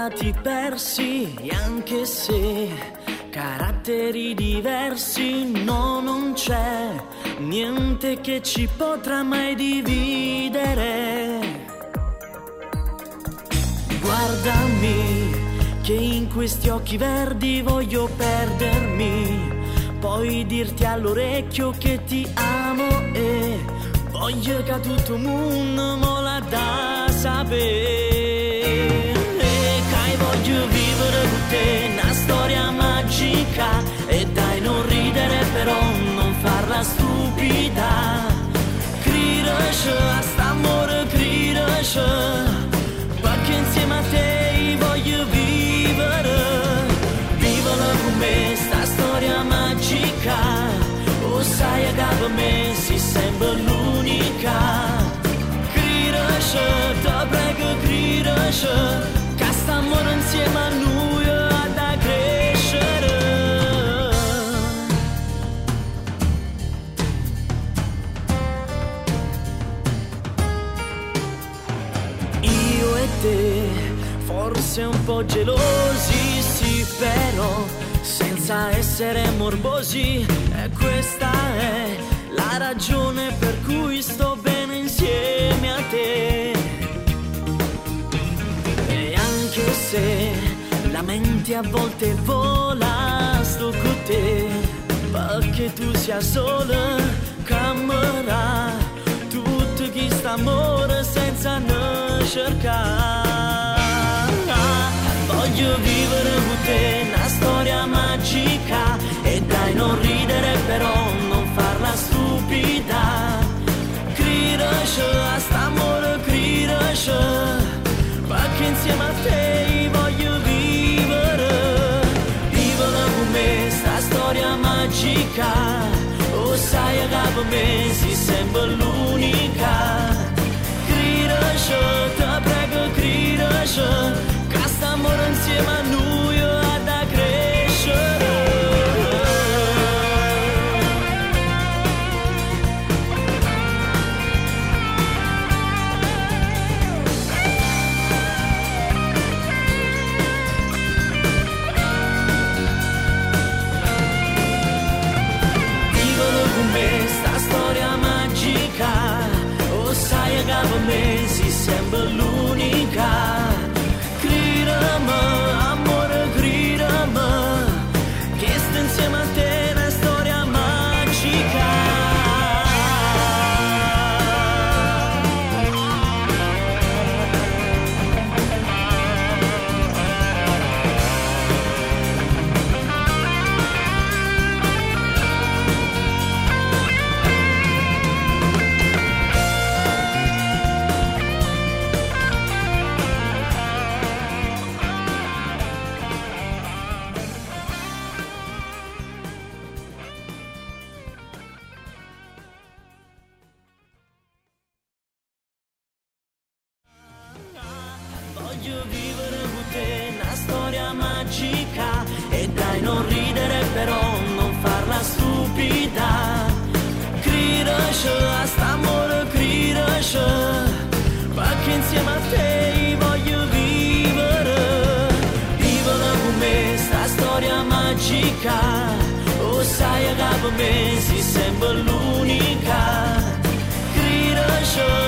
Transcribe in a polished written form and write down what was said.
stati persi, e anche se caratteri diversi, no, non c'è niente che ci potrà mai dividere. Guardami, che in questi occhi verdi voglio perdermi, poi dirti all'orecchio che ti amo e voglio che tutto il mondo me la da sapere. Che voglio vivere con te una storia magica, e dai non ridere però non farla stupida. Cridaci a st'amore, cridaci, perché insieme a te voglio vivere. Vivere con me sta storia magica, o sai che per me si sembra l'unica. Cridaci, te prego cridaci, che st'amore insieme a noi ha da crescere. Io e te, forse un po' gelosi, sì, però senza essere morbosi, e questa è la ragione per cui sto bene insieme a te. E anche se la mente a volte vola, sto con te, perché tu sia sola, camera tutto chi sta amore senza ne cercare. Voglio vivere con te una storia magica, e dai non ridere però non farla stupida. Cridaci a st'amore, cridaci, perché insieme a te voglio vivere. Vivere con me sta storia magica, o sai che per me si sembra l'unica. Cridaci, te prego cridaci, che st'amore insieme a noi ha da crescere. Vivono con me sta storia magica, o sai che per me si sembra l'unica. Amore, gridami, che sto insieme a te una storia magica. Voglio vivere con te una storia magica, e dai non ridere però non farla stupida. Cridaci a st'amore, cridaci, perché insieme a te voglio vivere. Vivere con me sta storia magica, o sai che per me si sembra l'unica. Cridaci